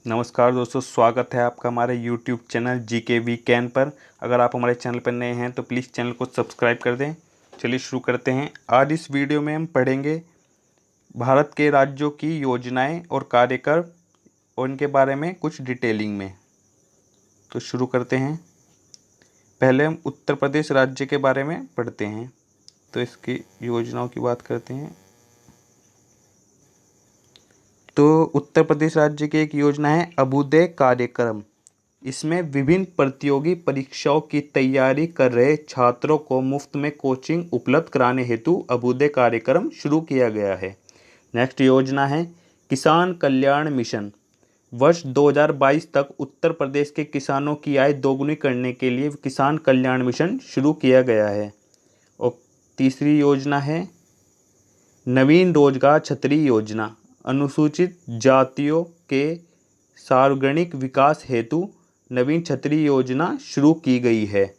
नमस्कार दोस्तों, स्वागत है आपका हमारे YouTube चैनल जीके वीकेंड पर। अगर आप हमारे चैनल पर नए हैं तो प्लीज़ चैनल को सब्सक्राइब कर दें। चलिए शुरू करते हैं। आज इस वीडियो में हम पढ़ेंगे भारत के राज्यों की योजनाएं और कार्यक्रम और इनके बारे में कुछ डिटेलिंग में। तो शुरू करते हैं। पहले हम उत्तर प्रदेश राज्य के बारे में पढ़ते हैं, तो इसकी योजनाओं की बात करते हैं। तो उत्तर प्रदेश राज्य की एक योजना है अभ्युदय कार्यक्रम। इसमें विभिन्न प्रतियोगी परीक्षाओं की तैयारी कर रहे छात्रों को मुफ्त में कोचिंग उपलब्ध कराने हेतु अभ्युदय कार्यक्रम शुरू किया गया है। नेक्स्ट योजना है किसान कल्याण मिशन। वर्ष 2022 तक उत्तर प्रदेश के किसानों की आय दोगुनी करने के लिए किसान कल्याण मिशन शुरू किया गया है। और तीसरी योजना है नवीन रोजगार छतरी योजना। अनुसूचित जातियों के सार्वजनिक विकास हेतु नवीन छतरी योजना शुरू की गई है।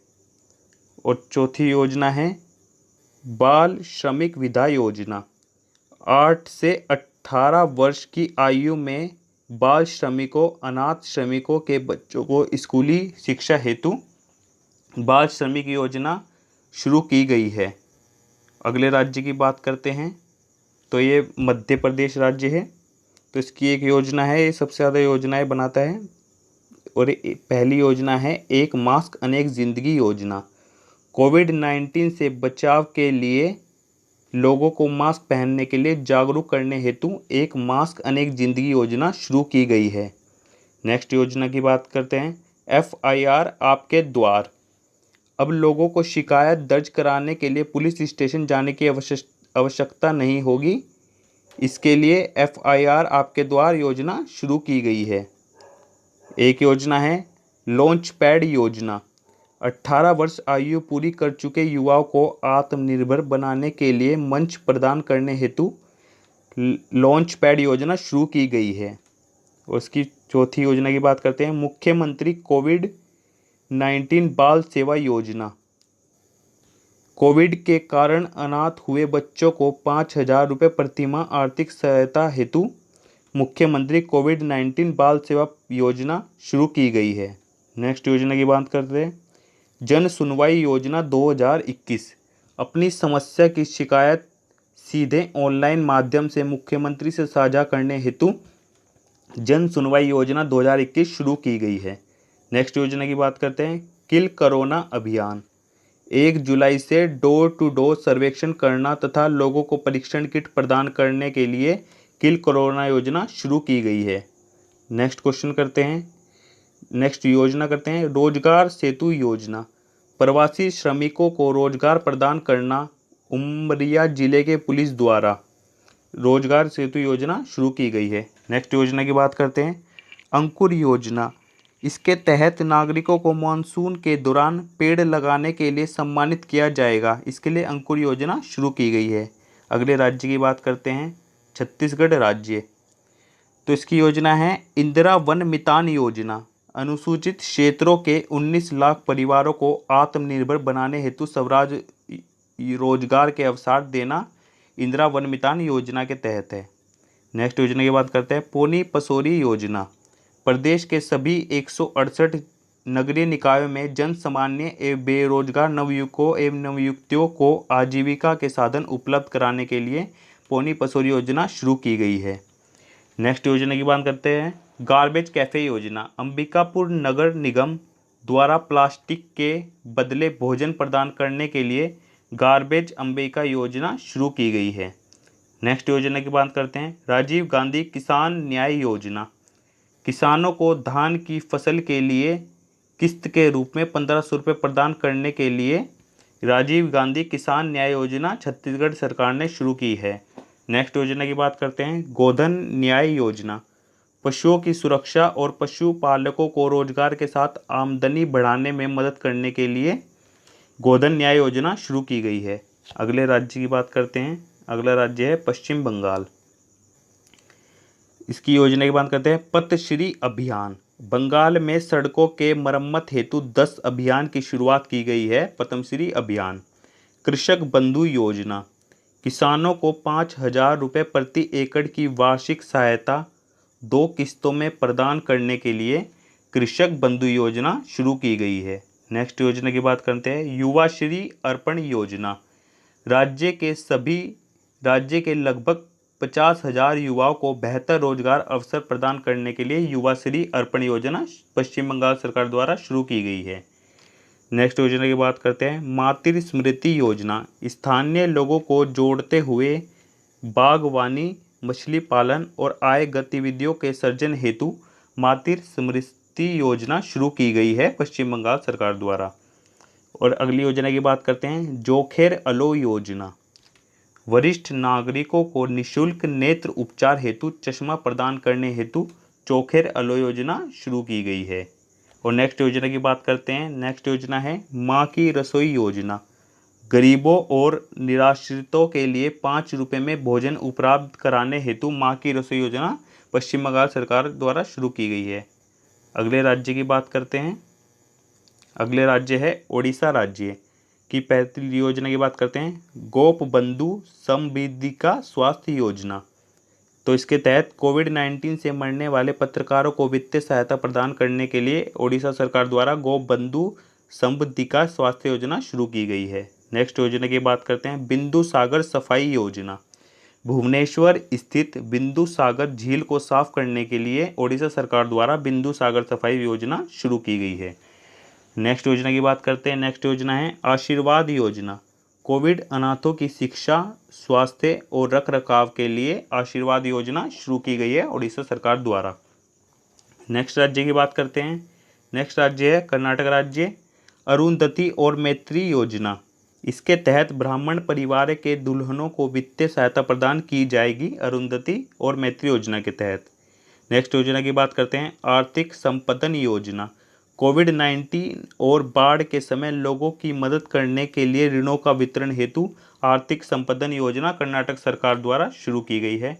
और चौथी योजना है बाल श्रमिक विधा योजना। 8 से 18 वर्ष की आयु में बाल श्रमिकों अनाथ श्रमिकों के बच्चों को स्कूली शिक्षा हेतु बाल श्रमिक योजना शुरू की गई है। अगले राज्य की बात करते हैं, तो ये मध्य प्रदेश राज्य है। तो इसकी एक योजना है, ये सबसे ज़्यादा योजनाएं बनाता है। और पहली योजना है एक मास्क अनेक जिंदगी योजना। कोविड-19 से बचाव के लिए लोगों को मास्क पहनने के लिए जागरूक करने हेतु एक मास्क अनेक जिंदगी योजना शुरू की गई है। नेक्स्ट योजना की बात करते हैं FIR आपके द्वार। अब लोगों को शिकायत दर्ज कराने के लिए पुलिस स्टेशन जाने की आवश्यकता नहीं होगी। इसके लिए FIR आपके द्वार योजना शुरू की गई है। एक योजना है लॉन्च पैड योजना। 18 वर्ष आयु पूरी कर चुके युवाओं को आत्मनिर्भर बनाने के लिए मंच प्रदान करने हेतु लॉन्च पैड योजना शुरू की गई है। उसकी चौथी योजना की बात करते हैं मुख्यमंत्री कोविड-19 बाल सेवा योजना। कोविड के कारण अनाथ हुए बच्चों को 5,000 रुपये प्रतिमाह आर्थिक सहायता हेतु मुख्यमंत्री कोविड-19 बाल सेवा योजना शुरू की गई है। नेक्स्ट योजना की बात करते हैं जन सुनवाई योजना 2021। अपनी समस्या की शिकायत सीधे ऑनलाइन माध्यम से मुख्यमंत्री से साझा करने हेतु जन सुनवाई योजना 2021 शुरू की गई है। नेक्स्ट योजना की बात करते हैं किल कोरोना अभियान। 1 जुलाई से डोर टू डोर सर्वेक्षण करना तथा लोगों को परीक्षण किट प्रदान करने के लिए किल कोरोना योजना शुरू की गई है। नेक्स्ट योजना करते हैं रोजगार सेतु योजना। प्रवासी श्रमिकों को रोजगार प्रदान करना उमरिया जिले के पुलिस द्वारा रोजगार सेतु योजना शुरू की गई है। नेक्स्ट योजना की बात करते हैं अंकुर योजना। इसके तहत नागरिकों को मानसून के दौरान पेड़ लगाने के लिए सम्मानित किया जाएगा। इसके लिए अंकुर योजना शुरू की गई है। अगले राज्य की बात करते हैं छत्तीसगढ़ राज्य। तो इसकी योजना है इंदिरा वन मितान योजना। अनुसूचित क्षेत्रों के 19 लाख परिवारों को आत्मनिर्भर बनाने हेतु स्वराज रोजगार के अवसर देना इंदिरा वन मितान योजना के तहत है। नेक्स्ट योजना की बात करते हैं पोनी पसोरी योजना। प्रदेश के सभी 168 नगरीय निकायों में जन सामान्य एवं बेरोजगार नवयुवकों एवं नवयुवतियों को आजीविका के साधन उपलब्ध कराने के लिए पोनी पसोरी योजना शुरू की गई है। नेक्स्ट योजना की बात करते हैं गार्बेज कैफ़े योजना। अंबिकापुर नगर निगम द्वारा प्लास्टिक के बदले भोजन प्रदान करने के लिए गार्बेज अंबिका योजना शुरू की गई है। नेक्स्ट योजना की बात करते हैं राजीव गांधी किसान न्याय योजना। किसानों को धान की फसल के लिए किस्त के रूप में 1,500 रुपये प्रदान करने के लिए राजीव गांधी किसान न्याय योजना छत्तीसगढ़ सरकार ने शुरू की है। नेक्स्ट योजना की बात करते हैं गोधन न्याय योजना। पशुओं की सुरक्षा और पशुपालकों को रोजगार के साथ आमदनी बढ़ाने में मदद करने के लिए गोधन न्याय योजना शुरू की गई है। अगले राज्य की बात करते हैं। अगला राज्य है पश्चिम बंगाल। इसकी योजना की बात करते हैं पथश्री अभियान। बंगाल में सड़कों के मरम्मत हेतु 10 अभियान की शुरुआत की गई है। पथश्री अभियान। कृषक बंधु योजना। किसानों को 5,000 रुपये प्रति एकड़ की वार्षिक सहायता 2 किस्तों में प्रदान करने के लिए कृषक बंधु योजना शुरू की गई है। नेक्स्ट योजना की बात करते हैं, युवा श्री अर्पण योजना। राज्य के लगभग 50,000 युवाओं को बेहतर रोजगार अवसर प्रदान करने के लिए युवा श्री अर्पण योजना पश्चिम बंगाल सरकार द्वारा शुरू की गई है। नेक्स्ट योजना की बात करते हैं, मातृ स्मृति योजना। स्थानीय लोगों को जोड़ते हुए बागवानी, मछली पालन और आय गतिविधियों के सर्जन हेतु मातृ स्मृति योजना शुरू की गई है पश्चिम बंगाल सरकार द्वारा। और अगली योजना की बात करते हैं, जोखेर अलो योजना। वरिष्ठ नागरिकों को निःशुल्क नेत्र उपचार हेतु चश्मा प्रदान करने हेतु चोखेर अलो योजना शुरू की गई है। और नेक्स्ट योजना की बात करते हैं, नेक्स्ट योजना है माँ की रसोई योजना। गरीबों और निराश्रितों के लिए 5 रुपये में भोजन उपलब्ध कराने हेतु माँ की रसोई योजना पश्चिम बंगाल सरकार द्वारा शुरू की गई है। अगले राज्य की बात करते हैं, अगले राज्य है ओडिशा राज्य की पहली योजना की बात करते हैं, गोप बंधु समवेदिका स्वास्थ्य योजना। तो इसके तहत कोविड-19 से मरने वाले पत्रकारों को वित्तीय सहायता प्रदान करने के लिए ओडिशा सरकार द्वारा गोप बंधु समवेदिका स्वास्थ्य योजना शुरू की गई है। नेक्स्ट योजना की बात करते हैं, बिंदु सागर सफाई योजना। भुवनेश्वर स्थित बिंदु सागर झील को साफ करने के लिए ओडिशा सरकार द्वारा बिंदु सागर सफाई योजना शुरू की गई है। नेक्स्ट योजना की बात करते हैं, नेक्स्ट योजना है आशीर्वाद योजना। कोविड अनाथों की शिक्षा, स्वास्थ्य और रखरखाव के लिए आशीर्वाद योजना शुरू की गई है ओडिशा सरकार द्वारा। नेक्स्ट राज्य की बात करते हैं, नेक्स्ट राज्य है कर्नाटक राज्य, अरुंधति और मैत्री योजना। इसके तहत ब्राह्मण परिवार के दुल्हनों को वित्तीय सहायता प्रदान की जाएगी अरुंधति और मैत्री योजना के तहत। नेक्स्ट योजना की बात करते हैं, आर्थिक संपदन योजना। कोविड-19 और बाढ़ के समय लोगों की मदद करने के लिए ऋणों का वितरण हेतु आर्थिक संपदन योजना कर्नाटक सरकार द्वारा शुरू की गई है।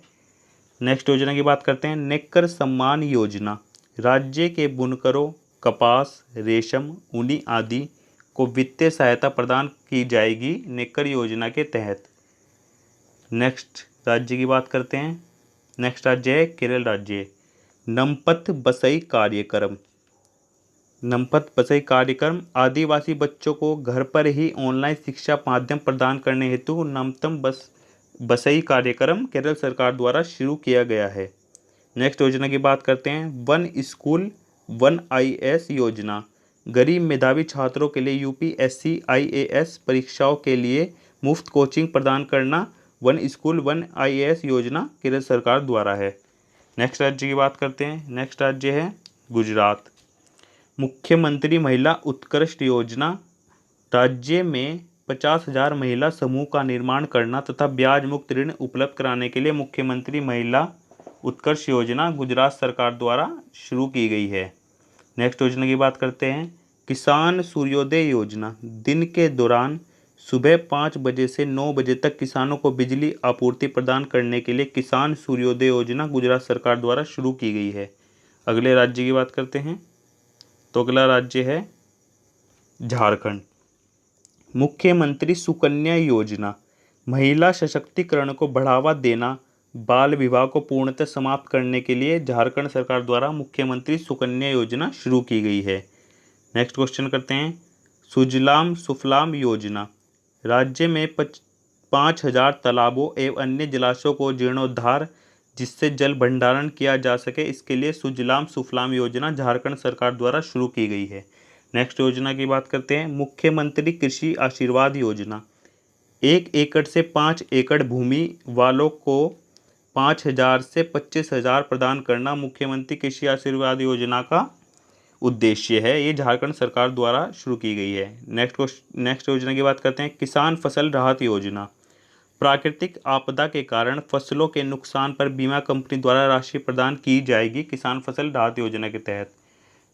नेक्स्ट योजना की बात करते हैं, नेकर सम्मान योजना। राज्य के बुनकरों, कपास, रेशम, ऊनी आदि को वित्तीय सहायता प्रदान की जाएगी नेकर योजना के तहत। नेक्स्ट राज्य की बात करते हैं, नेक्स्ट राज्य है केरल राज्य, नमपत बसई कार्यक्रम। नमपत बसई कार्यक्रम आदिवासी बच्चों को घर पर ही ऑनलाइन शिक्षा माध्यम प्रदान करने हेतु नमतम बसई कार्यक्रम केरल सरकार द्वारा शुरू किया गया है। नेक्स्ट योजना की बात करते हैं, वन स्कूल वन आईएएस योजना। गरीब मेधावी छात्रों के लिए यूपीएससी आईएएस परीक्षाओं के लिए मुफ्त कोचिंग प्रदान करना वन स्कूल वन आईएएस योजना केरल सरकार द्वारा है। नेक्स्ट राज्य की बात करते हैं, नेक्स्ट राज्य है गुजरात, मुख्यमंत्री महिला उत्कृष्ट योजना। राज्य में 50,000 महिला समूह का निर्माण करना तथा ब्याज मुक्त ऋण उपलब्ध कराने के लिए मुख्यमंत्री महिला उत्कर्ष योजना गुजरात सरकार द्वारा शुरू की गई है। नेक्स्ट योजना की बात करते हैं, किसान सूर्योदय योजना। दिन के दौरान सुबह 5 बजे से 9 बजे तक किसानों को बिजली आपूर्ति प्रदान करने के लिए किसान सूर्योदय योजना गुजरात सरकार द्वारा शुरू की गई है। अगले राज्य की बात करते हैं, तो अगला राज्य है झारखंड, मुख्यमंत्री सुकन्या योजना। महिला सशक्तिकरण को बढ़ावा देना, बाल विवाह को पूर्णतः समाप्त करने के लिए झारखंड सरकार द्वारा मुख्यमंत्री सुकन्या योजना शुरू की गई है। नेक्स्ट क्वेश्चन करते हैं, सुजलाम सुफलाम योजना। राज्य में 5,000 तालाबों एवं अन्य जलाशयों को जीर्णोद्धार जिससे जल भंडारण किया जा सके, इसके लिए सुजलाम सुफलाम योजना झारखंड सरकार द्वारा शुरू की गई है। नेक्स्ट योजना की बात करते हैं, मुख्यमंत्री कृषि आशीर्वाद योजना। 1 एकड़ से 5 एकड़ भूमि वालों को 5,000 से 25,000 प्रदान करना मुख्यमंत्री कृषि आशीर्वाद योजना का उद्देश्य है। ये झारखंड सरकार द्वारा शुरू की गई है। नेक्स्ट योजना की बात करते हैं, किसान फसल राहत योजना। प्राकृतिक आपदा के कारण फसलों के नुकसान पर बीमा कंपनी द्वारा राशि प्रदान की जाएगी किसान फसल राहत योजना के तहत।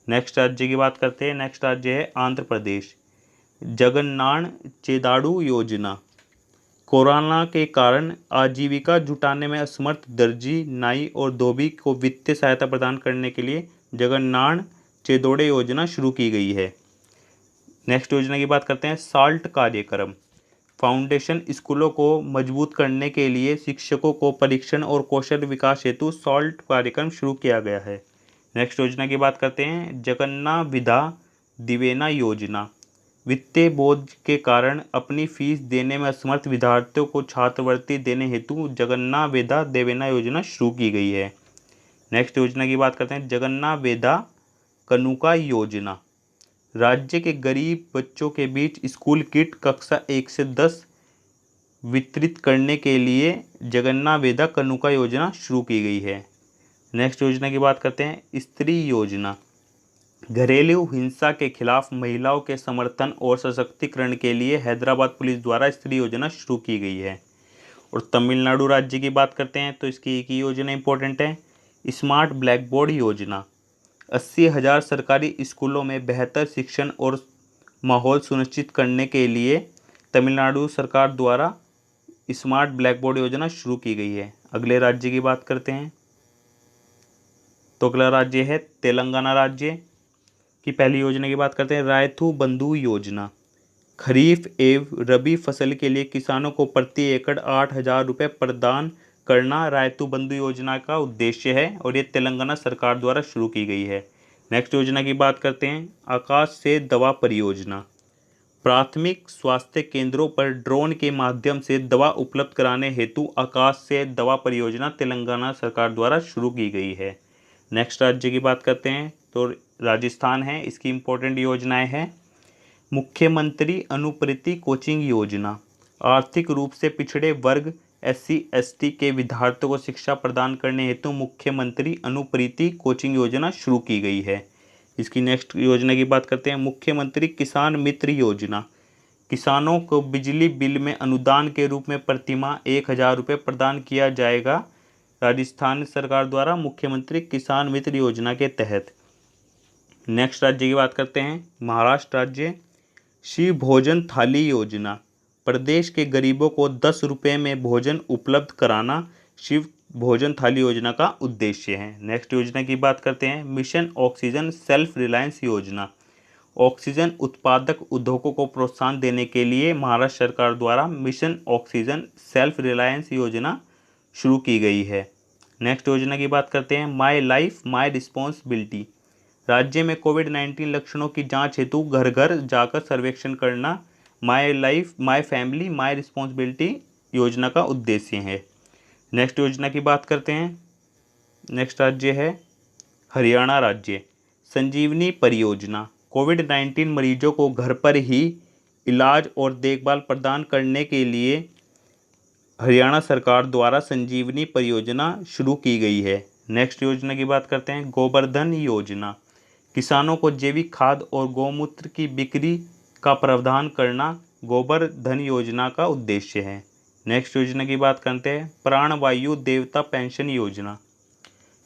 नेक्स्ट राज्य की बात करते हैं, नेक्स्ट राज्य है आंध्र प्रदेश, जगन्नान चेदाड़ू योजना। कोरोना के कारण आजीविका जुटाने में असमर्थ दर्जी, नाई और धोबी को वित्तीय सहायता प्रदान करने के लिए जगन्नान चेदोड़े योजना शुरू की गई है। नेक्स्ट योजना की बात करते हैं, साल्ट कार्यक्रम। फाउंडेशन स्कूलों को मजबूत करने के लिए शिक्षकों को परीक्षण और कौशल विकास हेतु सॉल्ट कार्यक्रम शुरू किया गया है। नेक्स्ट योजना की बात करते हैं, जगन्ना विदा दिवेना योजना। वित्तीय बोझ के कारण अपनी फीस देने में असमर्थ विद्यार्थियों को छात्रवृत्ति देने हेतु जगन्ना वेदा देवेना योजना शुरू की गई है। नेक्स्ट योजना की बात करते हैं, जगन्ना वेदा कनुका योजना। राज्य के गरीब बच्चों के बीच स्कूल किट कक्षा 1 से 10 वितरित करने के लिए जगन्ना वेदा कनुका योजना शुरू की गई है। नेक्स्ट योजना की बात करते हैं, स्त्री योजना। घरेलू हिंसा के खिलाफ महिलाओं के समर्थन और सशक्तिकरण के लिए हैदराबाद पुलिस द्वारा स्त्री योजना शुरू की गई है। और तमिलनाडु राज्य की बात करते हैं तो इसकी एक ही योजना इंपॉर्टेंट है, स्मार्ट ब्लैक बोर्ड योजना। 80,000 सरकारी स्कूलों में बेहतर शिक्षण और माहौल सुनिश्चित करने के लिए तमिलनाडु सरकार द्वारा स्मार्ट ब्लैक बोर्ड योजना शुरू की गई है। अगले राज्य की बात करते हैं तो अगला राज्य है तेलंगाना राज्य की पहली योजना की बात करते हैं, रायथू बंधु योजना। खरीफ एवं रबी फसल के लिए किसानों को प्रति एकड़ 8,000 रुपये प्रदान करना रायतू बंधु योजना का उद्देश्य है और ये तेलंगाना सरकार द्वारा शुरू की गई है। नेक्स्ट योजना की बात करते हैं, आकाश से दवा परियोजना। प्राथमिक स्वास्थ्य केंद्रों पर ड्रोन के माध्यम से दवा उपलब्ध कराने हेतु आकाश से दवा परियोजना तेलंगाना सरकार द्वारा शुरू की गई है। नेक्स्ट राज्य की बात करते हैं तो राजस्थान है, इसकी इम्पोर्टेंट योजनाएं हैं, मुख्यमंत्री अनुप्रीति कोचिंग योजना। आर्थिक रूप से पिछड़े वर्ग SC/ST के विद्यार्थियों को शिक्षा प्रदान करने हेतु मुख्यमंत्री अनुप्रीति कोचिंग योजना शुरू की गई है। इसकी नेक्स्ट योजना की बात करते हैं, मुख्यमंत्री किसान मित्र योजना। किसानों को बिजली बिल में अनुदान के रूप में प्रतिमाह 1,000 रुपये प्रदान किया जाएगा राजस्थान सरकार द्वारा मुख्यमंत्री किसान मित्र योजना के तहत। नेक्स्ट राज्य की बात करते हैं, महाराष्ट्र राज्य, शिव भोजन थाली योजना। प्रदेश के गरीबों को 10 रुपये में भोजन उपलब्ध कराना शिव भोजन थाली योजना का उद्देश्य है। नेक्स्ट योजना की बात करते हैं, मिशन ऑक्सीजन सेल्फ रिलायंस योजना। ऑक्सीजन उत्पादक उद्योगों को प्रोत्साहन देने के लिए महाराष्ट्र सरकार द्वारा मिशन ऑक्सीजन सेल्फ रिलायंस योजना शुरू की गई है। नेक्स्ट योजना की बात करते हैं, माई लाइफ माई रिस्पॉन्सिबिलिटी। राज्य में कोविड-19 लक्षणों की जांच हेतु घर घर जाकर सर्वेक्षण करना my life my family my responsibility योजना का उद्देश्य है। नेक्स्ट योजना की बात करते हैं, नेक्स्ट राज्य है हरियाणा राज्य, संजीवनी परियोजना। कोविड-19 मरीजों को घर पर ही इलाज और देखभाल प्रदान करने के लिए हरियाणा सरकार द्वारा संजीवनी परियोजना शुरू की गई है। नेक्स्ट योजना की बात करते हैं, गोवर्धन योजना। किसानों को जैविक खाद और गौमूत्र की बिक्री का प्रावधान करना गोवर्धन योजना का उद्देश्य है। नेक्स्ट योजना की बात करते हैं, प्राणवायु देवता पेंशन योजना।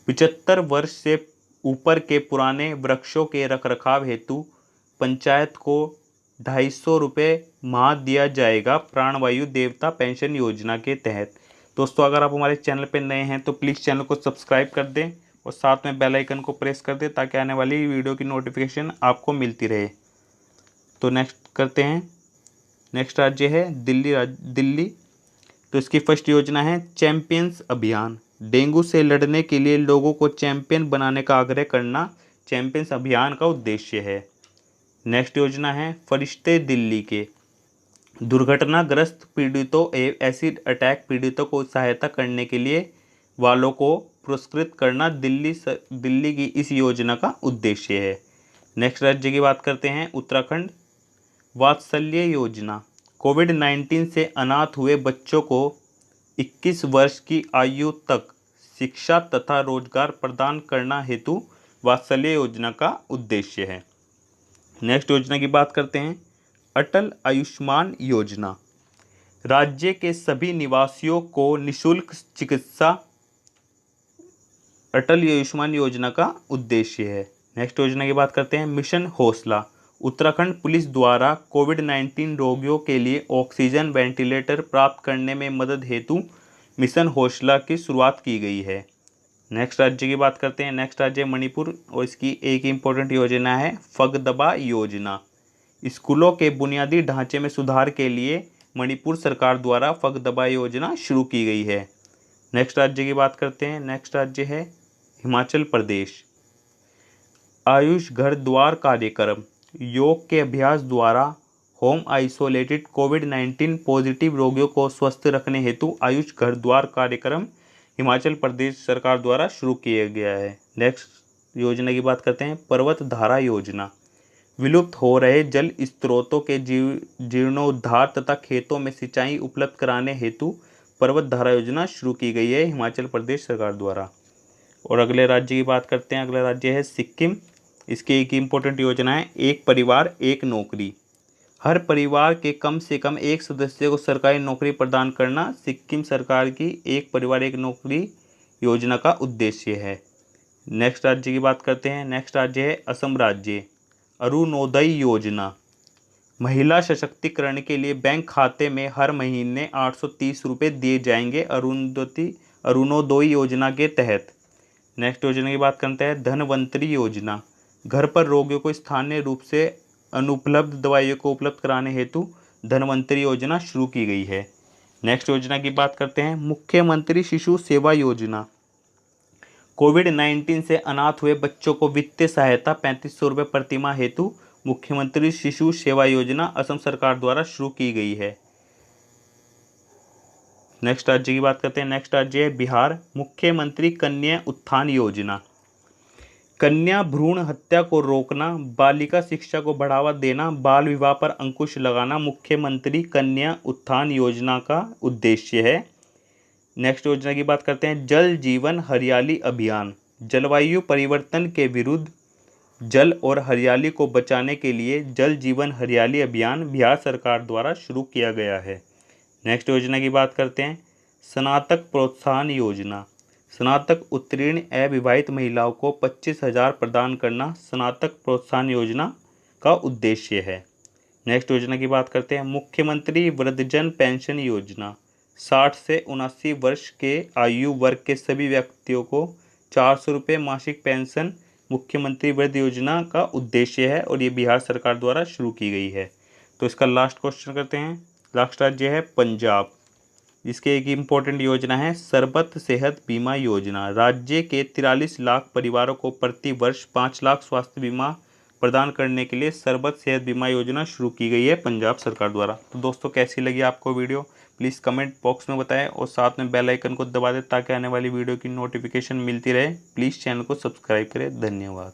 75 वर्ष से ऊपर के पुराने वृक्षों के रखरखाव हेतु पंचायत को 250 रुपये माह दिया जाएगा प्राणवायु देवता पेंशन योजना के तहत। दोस्तों, अगर आप हमारे चैनल पर नए हैं तो प्लीज़ चैनल को सब्सक्राइब कर दें और साथ में बेल आइकन को प्रेस कर दें ताकि आने वाली वीडियो की नोटिफिकेशन आपको मिलती रहे। तो नेक्स्ट करते हैं, नेक्स्ट राज्य है दिल्ली। तो इसकी फर्स्ट योजना है चैंपियंस अभियान। डेंगू से लड़ने के लिए लोगों को चैंपियन बनाने का आग्रह करना चैंपियंस अभियान का उद्देश्य है। नेक्स्ट योजना है फरिश्ते दिल्ली के। दुर्घटनाग्रस्त पीड़ितों एवं एसिड अटैक पीड़ितों को सहायता करने के लिए वालों को पुरस्कृत करना दिल्ली की इस योजना का उद्देश्य है। नेक्स्ट राज्य की बात करते हैं, उत्तराखंड, वात्सल्य योजना। कोविड-19 से अनाथ हुए बच्चों को 21 वर्ष की आयु तक शिक्षा तथा रोजगार प्रदान करना हेतु वात्सल्य योजना का उद्देश्य है। नेक्स्ट योजना की बात करते हैं, अटल आयुष्मान योजना। राज्य के सभी निवासियों को निःशुल्क चिकित्सा अटल आयुष्मान योजना का उद्देश्य है। नेक्स्ट योजना की बात करते हैं, मिशन हौसला। उत्तराखंड पुलिस द्वारा कोविड-19 रोगियों के लिए ऑक्सीजन वेंटिलेटर प्राप्त करने में मदद हेतु मिशन हौसला की शुरुआत की गई है। नेक्स्ट राज्य की बात करते हैं, नेक्स्ट राज्य मणिपुर और इसकी एक इम्पोर्टेंट योजना है फगदबा योजना। स्कूलों के बुनियादी ढांचे में सुधार के लिए मणिपुर सरकार द्वारा फगदबा योजना शुरू की गई है। नेक्स्ट राज्य की बात करते हैं। नेक्स्ट राज्य है हिमाचल प्रदेश। आयुष घर द्वार कार्यक्रम, योग के अभ्यास द्वारा होम आइसोलेटेड कोविड-19 पॉजिटिव रोगियों को स्वस्थ रखने हेतु आयुष घर द्वार कार्यक्रम हिमाचल प्रदेश सरकार द्वारा शुरू किया गया है। नेक्स्ट योजना की बात करते हैं। पर्वत धारा योजना, विलुप्त हो रहे जल स्रोतों के जीर्णोद्धार तथा खेतों में सिंचाई उपलब्ध कराने हेतु पर्वत धारा योजना शुरू की गई है हिमाचल प्रदेश सरकार द्वारा। और अगले राज्य की बात करते हैं। अगला राज्य है सिक्किम। इसकी एक इम्पोर्टेंट योजना है एक परिवार एक नौकरी। हर परिवार के कम से कम एक सदस्य को सरकारी नौकरी प्रदान करना सिक्किम सरकार की एक परिवार एक नौकरी योजना का उद्देश्य है। नेक्स्ट राज्य की बात करते हैं। नेक्स्ट राज्य है असम राज्य। अरुणोदय योजना, महिला सशक्तिकरण के लिए बैंक खाते में हर महीने 830 रुपये दिए जाएंगे अरुणोदय योजना के तहत। नेक्स्ट योजना की बात करते हैं धनवंतरी योजना, घर पर रोगियों को स्थानीय रूप से अनुपलब्ध दवाइयों को उपलब्ध कराने हेतु धनवंतरी योजना शुरू की गई है। नेक्स्ट योजना की बात करते हैं मुख्यमंत्री शिशु सेवा योजना, कोविड-19 से अनाथ हुए बच्चों को वित्तीय सहायता 3500 रुपये प्रतिमाह हेतु मुख्यमंत्री शिशु सेवा योजना असम सरकार द्वारा शुरू की गई है। नेक्स्ट राज्य की बात करते हैं। नेक्स्ट राज्य है बिहार। मुख्यमंत्री कन्या उत्थान योजना, कन्या भ्रूण हत्या को रोकना, बालिका शिक्षा को बढ़ावा देना, बाल विवाह पर अंकुश लगाना मुख्यमंत्री कन्या उत्थान योजना का उद्देश्य है। नेक्स्ट योजना की बात करते हैं जल जीवन हरियाली अभियान, जलवायु परिवर्तन के विरुद्ध जल और हरियाली को बचाने के लिए जल जीवन हरियाली अभियान बिहार सरकार द्वारा शुरू किया गया है। नेक्स्ट योजना की बात करते हैं स्नातक प्रोत्साहन योजना, स्नातक उत्तीर्ण अविवाहित महिलाओं को 25,000 प्रदान करना स्नातक प्रोत्साहन योजना का उद्देश्य है। नेक्स्ट योजना की बात करते हैं मुख्यमंत्री वृद्धजन पेंशन योजना, 60 से 79 वर्ष के आयु वर्ग के सभी व्यक्तियों को 400 रुपये मासिक पेंशन मुख्यमंत्री वृद्ध योजना का उद्देश्य है और ये बिहार सरकार द्वारा शुरू की गई है। तो इसका लास्ट क्वेश्चन करते हैं। लास्ट राज्य है पंजाब। इसके एक इम्पोर्टेंट योजना है सरबत सेहत बीमा योजना, राज्य के 43 लाख परिवारों को प्रति वर्ष 5 लाख स्वास्थ्य बीमा प्रदान करने के लिए सरबत सेहत बीमा योजना शुरू की गई है पंजाब सरकार द्वारा। तो दोस्तों कैसी लगी आपको वीडियो, प्लीज़ कमेंट बॉक्स में बताएं और साथ में बेल आइकन को दबा दें ताकि आने वाली वीडियो की नोटिफिकेशन मिलती रहे। प्लीज़ चैनल को सब्सक्राइब करें। धन्यवाद।